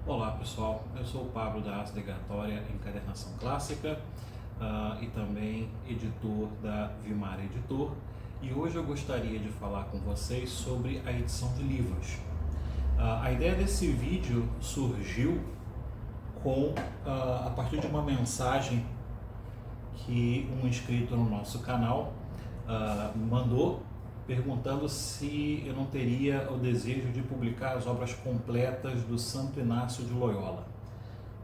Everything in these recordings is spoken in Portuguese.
Olá pessoal, eu sou o Pablo da Arte Legatória Encadernação Clássica e também editor da Vimar Editor, e hoje eu gostaria de falar com vocês sobre a edição de livros. A ideia desse vídeo surgiu a partir de uma mensagem que um inscrito no nosso canal mandou, perguntando se eu não teria o desejo de publicar as obras completas do Santo Inácio de Loyola,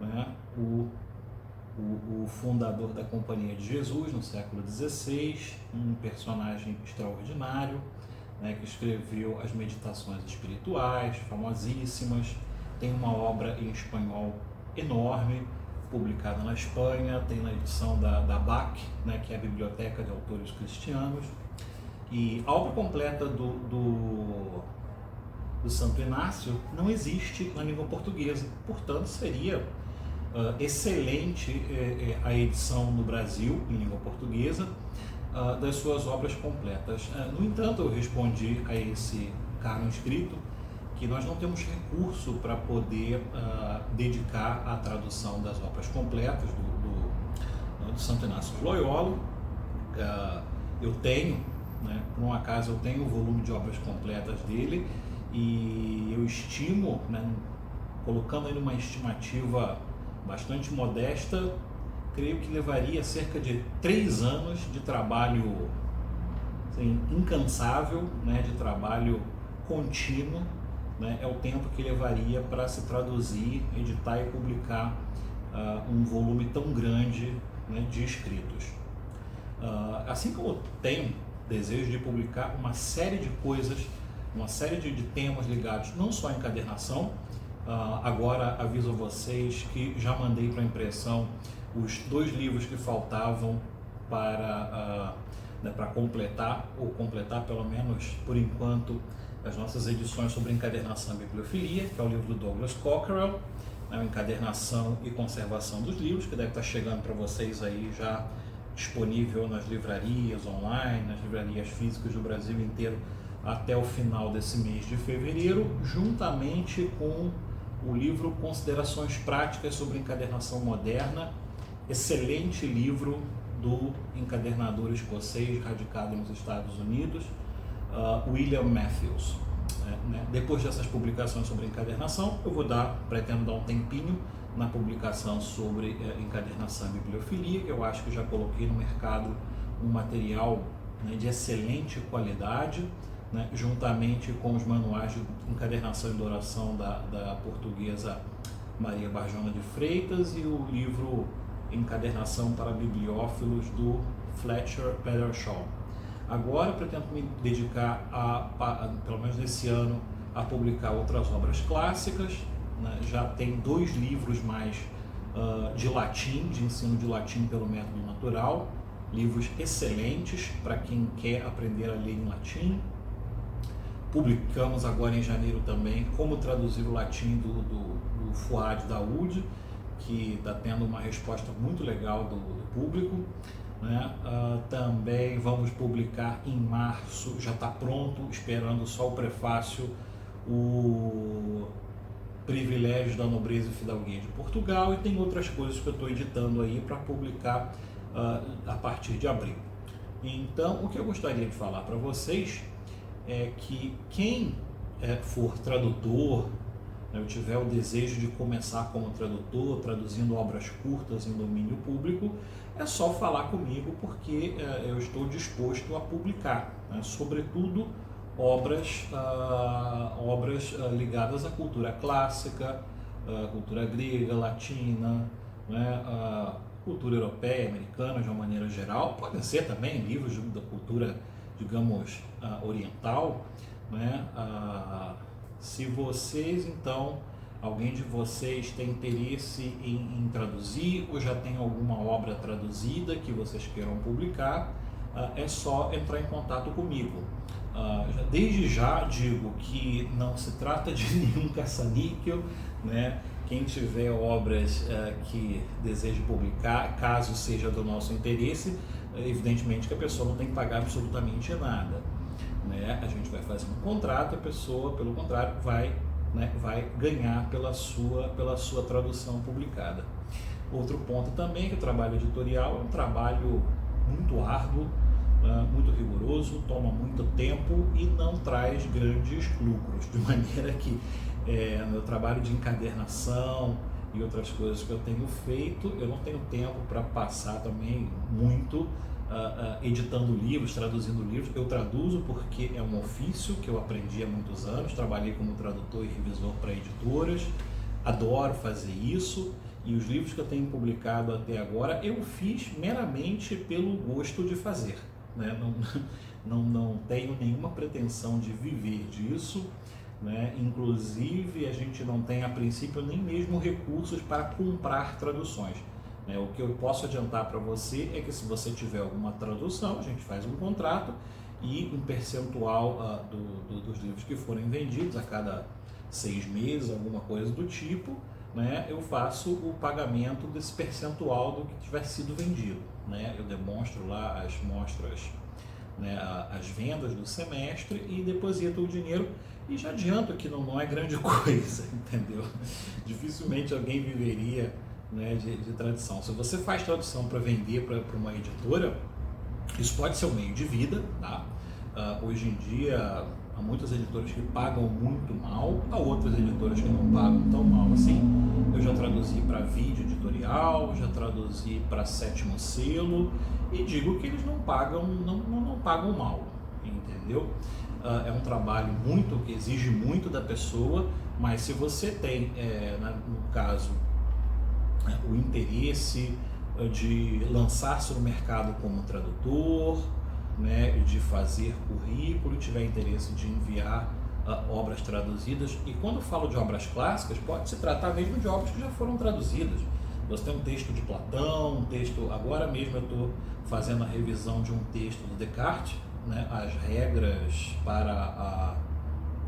né? O fundador da Companhia de Jesus no século XVI, um personagem extraordinário, né, que escreveu as Meditações Espirituais, famosíssimas. Tem uma obra em espanhol enorme, publicada na Espanha, tem na edição da BAC, né, que é a Biblioteca de Autores Cristianos. E a obra completa do Santo Inácio não existe na língua portuguesa, portanto seria excelente a edição no Brasil, em língua portuguesa, das suas obras completas. No entanto, eu respondi a esse caro inscrito que nós não temos recurso para poder dedicar a tradução das obras completas do Santo Inácio de Loyola. Eu tenho, né, por um acaso, eu tenho o volume de obras completas dele, e eu estimo, né, colocando aí uma estimativa bastante modesta, creio que levaria cerca de 3 anos de trabalho assim, incansável, né, de trabalho contínuo, né, é o tempo que levaria para se traduzir, editar e publicar um volume tão grande, né, de escritos. Assim como eu tenho desejo de publicar uma série de coisas, uma série de temas ligados não só à encadernação. Agora aviso a vocês que já mandei para impressão os 2 livros que faltavam para completar, ou completar pelo menos por enquanto, as nossas edições sobre encadernação e bibliofilia, que é o livro do Douglas Cockerell, né, Encadernação e Conservação dos Livros, que deve estar chegando para vocês aí já disponível nas livrarias online, nas livrarias físicas do Brasil inteiro até o final desse mês de fevereiro, juntamente com o livro Considerações Práticas sobre Encadernação Moderna, excelente livro do encadernador escocês radicado nos Estados Unidos, William Matthews. Depois dessas publicações sobre encadernação, eu pretendo dar um tempinho na publicação sobre encadernação e bibliofilia, que eu acho que já coloquei no mercado um material, né, de excelente qualidade, né, juntamente com os manuais de encadernação e doração da portuguesa Maria Barjona de Freitas e o livro Encadernação para Bibliófilos do Fletcher Pedershaw. Agora pretendo me dedicar, pelo menos nesse ano, a publicar outras obras clássicas, né? Já tem 2 livros mais de latim, de ensino de latim pelo método natural, livros excelentes para quem quer aprender a ler em latim. Publicamos agora em janeiro também Como Traduzir o Latim do Fuad Daoud, que está tendo uma resposta muito legal do público, né? Também vamos publicar em março, já está pronto, esperando só o prefácio, o Privilégios da Nobreza e Fidalguia de Portugal, e tem outras coisas que eu estou editando aí para publicar a partir de abril. Então, o que eu gostaria de falar para vocês é que quem for tradutor, né, eu tiver o desejo de começar como tradutor, traduzindo obras curtas em domínio público, é só falar comigo, porque eu estou disposto a publicar, né, sobretudo obras ligadas à cultura clássica, cultura grega, latina, né, cultura europeia, americana de uma maneira geral. Podem ser também livros da cultura, digamos, oriental, né? Se vocês, então, alguém de vocês tem interesse em traduzir, ou já tem alguma obra traduzida que vocês queiram publicar, é só entrar em contato comigo. Desde já digo que não se trata de nenhum caça-níquel, né? Quem tiver obras que deseje publicar, caso seja do nosso interesse, evidentemente que a pessoa não tem que pagar absolutamente nada, né? A gente vai fazer um contrato, a pessoa, pelo contrário, vai né, vai ganhar pela sua tradução publicada. Outro ponto também é que o trabalho editorial é um trabalho muito árduo, muito rigoroso, toma muito tempo e não traz grandes lucros, de maneira que no trabalho de encadernação e outras coisas que eu tenho feito, eu não tenho tempo para passar também muito editando livros, traduzindo livros. Eu traduzo porque é um ofício que eu aprendi há muitos anos, trabalhei como tradutor e revisor para editoras, adoro fazer isso, e os livros que eu tenho publicado até agora eu fiz meramente pelo gosto de fazer, né? Não tenho nenhuma pretensão de viver disso, né? Inclusive a gente não tem a princípio nem mesmo recursos para comprar traduções. O que eu posso adiantar para você é que se você tiver alguma tradução, a gente faz um contrato e um percentual dos livros que forem vendidos a cada 6 meses, alguma coisa do tipo, né, eu faço o pagamento desse percentual do que tiver sido vendido, né? Eu demonstro lá as mostras, né, as vendas do semestre e deposito o dinheiro, e já adianto que não é grande coisa, entendeu? Dificilmente alguém viveria, né, de tradução. Se você faz tradução para vender para uma editora, isso pode ser um meio de vida, tá? Hoje em dia há muitas editoras que pagam muito mal, há outras editoras que não pagam tão mal assim. Eu já traduzi para Vídeo Editorial, já traduzi para Sétimo Selo e digo que eles não pagam mal, entendeu? É um trabalho que exige muito da pessoa, mas se você tem, no caso, o interesse de lançar-se no mercado como tradutor, né, de fazer currículo, tiver interesse de enviar obras traduzidas, e quando eu falo de obras clássicas, pode se tratar mesmo de obras que já foram traduzidas. Você tem um texto de Platão, agora mesmo eu estou fazendo a revisão de um texto do Descartes, né, as regras para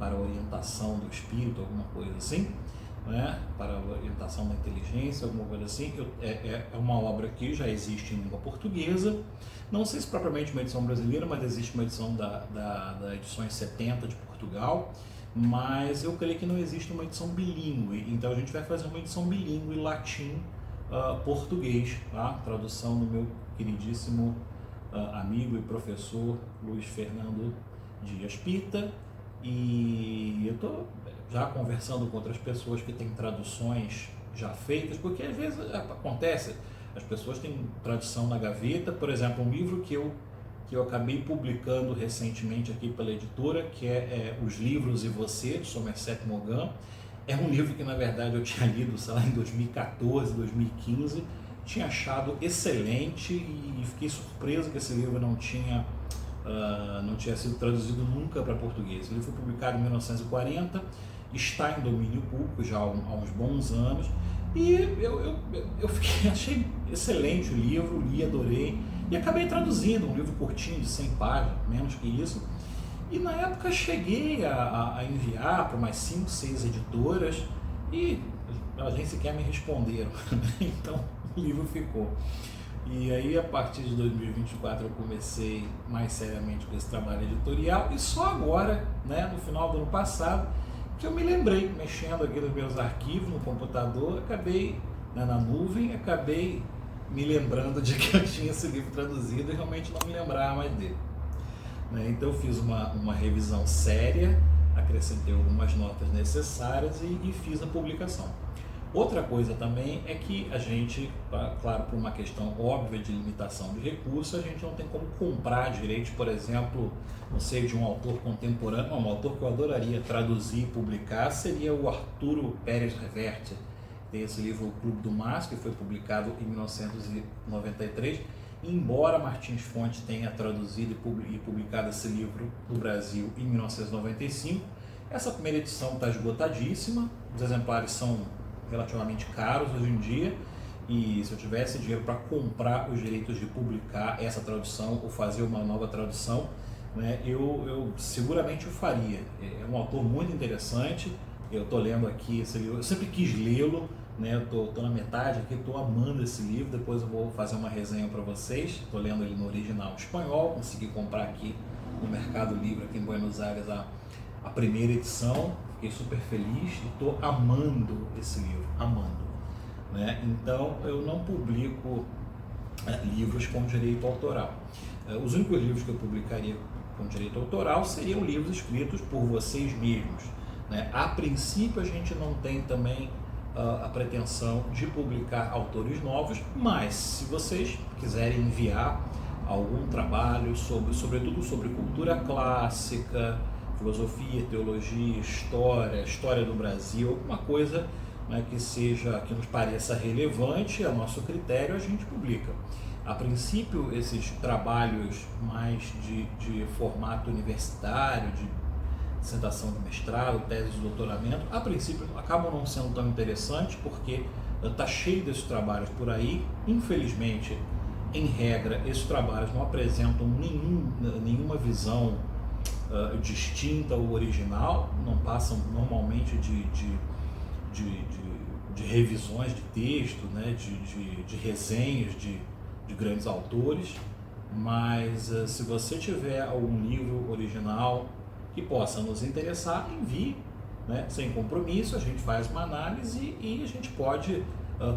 a orientação do espírito, alguma coisa assim, né, para a orientação da inteligência, alguma coisa assim. É uma obra que já existe em língua portuguesa, não sei se propriamente uma edição brasileira, mas existe uma edição da edições 70 de Portugal, mas eu creio que não existe uma edição bilíngue, então a gente vai fazer uma edição bilíngue latim-português, tá? Tradução do meu queridíssimo amigo e professor Luiz Fernando Dias Pita, e eu estou já conversando com outras pessoas que têm traduções já feitas, porque às vezes acontece, as pessoas têm tradução na gaveta. Por exemplo, um livro que eu acabei publicando recentemente aqui pela editora, que é Os Livros e Você, de Somerset Maugham. É um livro que na verdade eu tinha lido, sei lá, em 2014, 2015, tinha achado excelente e fiquei surpreso que esse livro não tinha sido traduzido nunca para português. Ele foi publicado em 1940, está em domínio público já há uns bons anos, e achei excelente o livro, li, adorei, e acabei traduzindo um livro curtinho de 100 páginas, menos que isso, e na época cheguei a enviar para umas 5, 6 editoras e elas nem sequer me responderam, então o livro ficou. E aí, a partir de 2024, eu comecei mais seriamente com esse trabalho editorial, e só agora, né, no final do ano passado, que eu me lembrei, mexendo aqui nos meus arquivos no computador, acabei, né, na nuvem, acabei me lembrando de que eu tinha esse livro traduzido e realmente não me lembrava mais dele, né? Então eu fiz uma revisão séria, acrescentei algumas notas necessárias e fiz a publicação. Outra coisa também é que a gente, claro, por uma questão óbvia de limitação de recursos, a gente não tem como comprar direitos, por exemplo, não sei, de um autor contemporâneo. Um autor que eu adoraria traduzir e publicar seria o Arturo Pérez Reverte. Tem esse livro, O Clube do Mas, que foi publicado em 1993. Embora Martins Fonte tenha traduzido e publicado esse livro no Brasil em 1995, essa primeira edição está esgotadíssima, os exemplares são relativamente caros hoje em dia, e se eu tivesse dinheiro para comprar os direitos de publicar essa tradução ou fazer uma nova tradução, né, eu seguramente o faria. É um autor muito interessante, eu estou lendo aqui esse livro, eu sempre quis lê-lo, né, eu estou na metade aqui, estou amando esse livro, depois eu vou fazer uma resenha para vocês. Estou lendo ele no original espanhol, consegui comprar aqui no Mercado Livre, aqui em Buenos Aires, a primeira edição, fiquei super feliz e estou amando esse livro, amando, né? Então eu não publico livros com direito autoral. Os únicos livros que eu publicaria com direito autoral seriam livros escritos por vocês mesmos, né? A princípio a gente não tem também a pretensão de publicar autores novos, mas se vocês quiserem enviar algum trabalho sobretudo sobre cultura clássica, filosofia, teologia, história do Brasil, alguma coisa, né, que nos pareça relevante a nosso critério, a gente publica. A princípio, esses trabalhos mais de formato universitário, de dissertação de mestrado, tese de doutoramento, a princípio acabam não sendo tão interessantes, porque está cheio desses trabalhos por aí. Infelizmente, em regra, esses trabalhos não apresentam nenhuma visão distinta ou original, não passam normalmente de revisões de texto, né, de resenhas de grandes autores, mas se você tiver algum livro original que possa nos interessar, envie, né, sem compromisso, a gente faz uma análise e a gente pode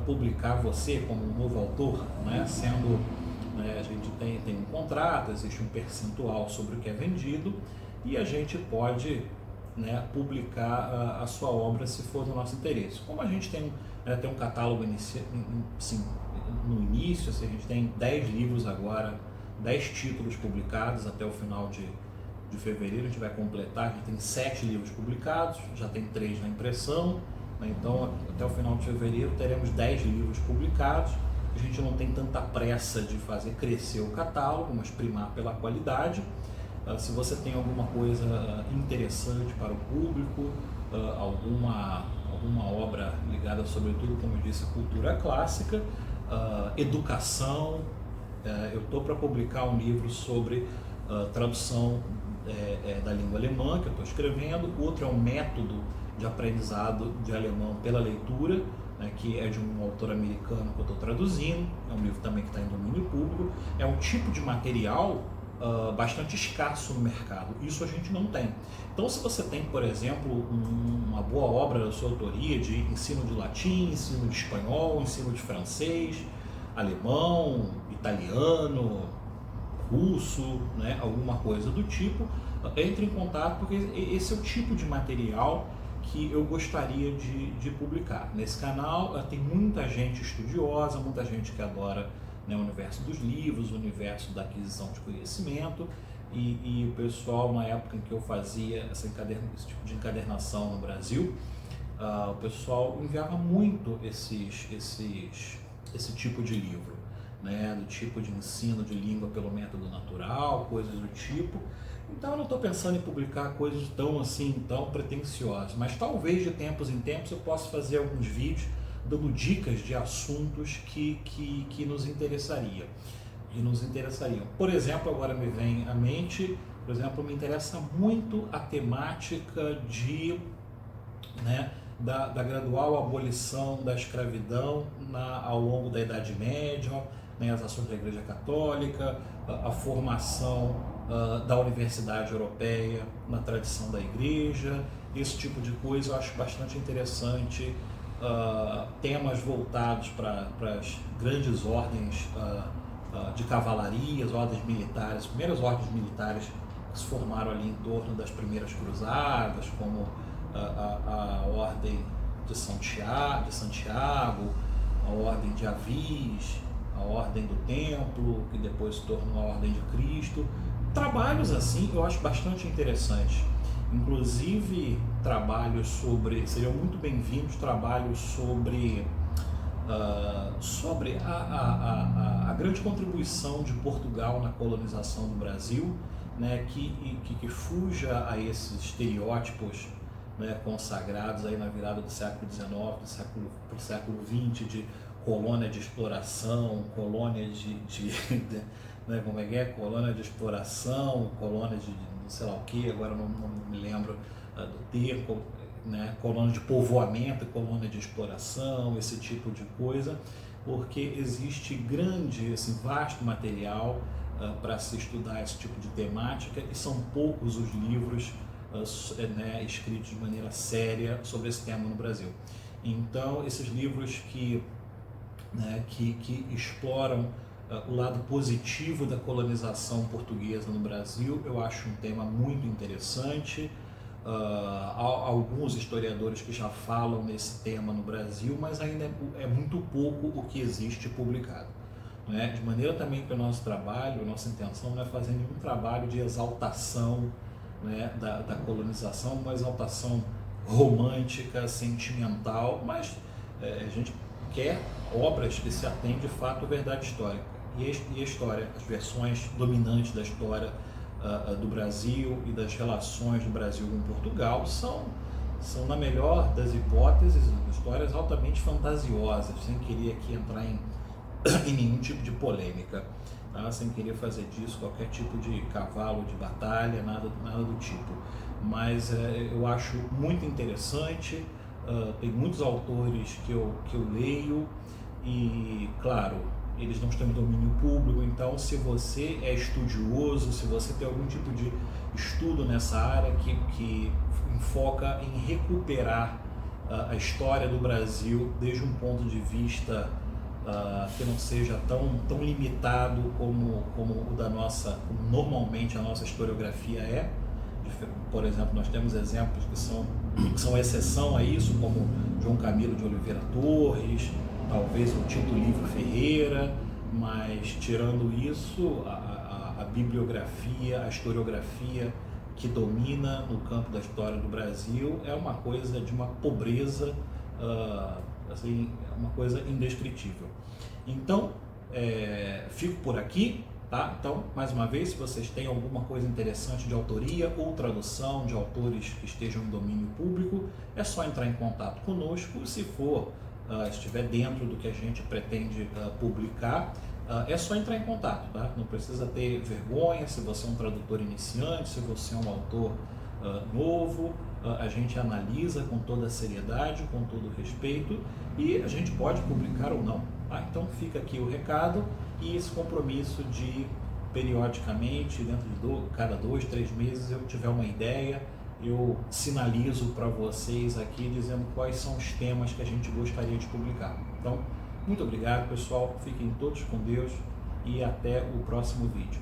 publicar você como um novo autor, né, sendo, né, a gente tem um contrato, existe um percentual sobre o que é vendido e a gente pode, né, publicar a sua obra se for do nosso interesse. Como a gente tem um catálogo no início, assim, a gente tem 10 livros agora, 10 títulos publicados até o final de fevereiro, a gente vai completar, a gente tem 7 livros publicados, já tem 3 na impressão, né? Então até o final de fevereiro teremos 10 livros publicados. A gente não tem tanta pressa de fazer crescer o catálogo, mas primar pela qualidade. Se você tem alguma coisa interessante para o público, alguma obra ligada sobretudo, como eu disse, cultura clássica, educação, eu estou para publicar um livro sobre tradução da língua alemã, que eu estou escrevendo. Outro é um método de aprendizado de alemão pela leitura, né, que é de um autor americano que eu estou traduzindo. É um livro também que está em domínio público. É um tipo de material bastante escasso no mercado. Isso a gente não tem. Então, se você tem, por exemplo, uma boa obra da sua autoria de ensino de latim, ensino de espanhol, ensino de francês, alemão, italiano, russo, né, alguma coisa do tipo, entre em contato, porque esse é o tipo de material que eu gostaria de publicar. Nesse canal tem muita gente estudiosa, muita gente que adora, né, o universo dos livros, o universo da aquisição de conhecimento, e o pessoal, na época em que eu fazia esse tipo de encadernação no Brasil, o pessoal enviava muito esse tipo de livro, né, do tipo de ensino de língua pelo método natural, coisas do tipo. Então eu não estou pensando em publicar coisas tão pretensiosas, mas talvez de tempos em tempos eu possa fazer alguns vídeos dando dicas de assuntos que nos interessariam. Por exemplo, agora me vem à mente, por exemplo, me interessa muito a temática da gradual abolição da escravidão ao longo da Idade Média, né, as ações da Igreja Católica, a formação da Universidade Europeia na tradição da Igreja, esse tipo de coisa eu acho bastante interessante. Temas voltados para as grandes ordens de cavalaria, as ordens militares, as primeiras ordens militares que se formaram ali em torno das primeiras cruzadas, como a ordem de Santiago, a ordem de Avis, a ordem do Templo, que depois se tornou a ordem de Cristo. Trabalhos assim eu acho bastante interessantes. Inclusive seriam muito bem-vindos trabalhos sobre a grande contribuição de Portugal na colonização do Brasil, né, que fuja a esses estereótipos, né, consagrados aí na virada do século XIX para o século XX, de colônia de exploração, colônia né, como é que é? Colônia de exploração, colônia de não sei lá o que, agora não me lembro do termo, né, colônia de povoamento, colônia de exploração, esse tipo de coisa, porque existe vasto material para se estudar esse tipo de temática, e são poucos os livros escritos de maneira séria sobre esse tema no Brasil. Então, esses livros que exploram o lado positivo da colonização portuguesa no Brasil, eu acho um tema muito interessante. Há alguns historiadores que já falam nesse tema no Brasil, mas ainda é muito pouco o que existe publicado. De maneira também que o nosso trabalho, a nossa intenção não é fazer nenhum trabalho de exaltação da colonização, uma exaltação romântica, sentimental, mas a gente quer obras que se atêm de fato à verdade histórica. E a história, as versões dominantes da história do Brasil e das relações do Brasil com Portugal são na melhor das hipóteses, histórias altamente fantasiosas, sem querer aqui entrar em nenhum tipo de polêmica, sem querer fazer disso qualquer tipo de cavalo de batalha, nada do tipo. Mas eu acho muito interessante, tem muitos autores que eu leio e, claro, eles não estão em domínio público, então se você é estudioso, se você tem algum tipo de estudo nessa área que enfoca em recuperar a história do Brasil desde um ponto de vista que não seja tão limitado como o da nossa, como normalmente a nossa historiografia é. Por exemplo, nós temos exemplos que são exceção a isso, como João Camilo de Oliveira Torres, talvez o Tito Livro Ferreira, mas tirando isso, a bibliografia, a historiografia que domina no campo da história do Brasil é uma coisa de uma pobreza, assim, é uma coisa indescritível. Então, fico por aqui, tá? Então, mais uma vez, se vocês têm alguma coisa interessante de autoria ou tradução de autores que estejam em domínio público, é só entrar em contato conosco. Se estiver dentro do que a gente pretende publicar, é só entrar em contato, tá? Não precisa ter vergonha se você é um tradutor iniciante, se você é um autor novo, a gente analisa com toda a seriedade, com todo o respeito, e a gente pode publicar ou não, tá? Então fica aqui o recado e esse compromisso de periodicamente, dentro de cada 2, 3 meses, eu tiver uma ideia, eu sinalizo para vocês aqui dizendo quais são os temas que a gente gostaria de publicar. Então, muito obrigado, pessoal, fiquem todos com Deus e até o próximo vídeo.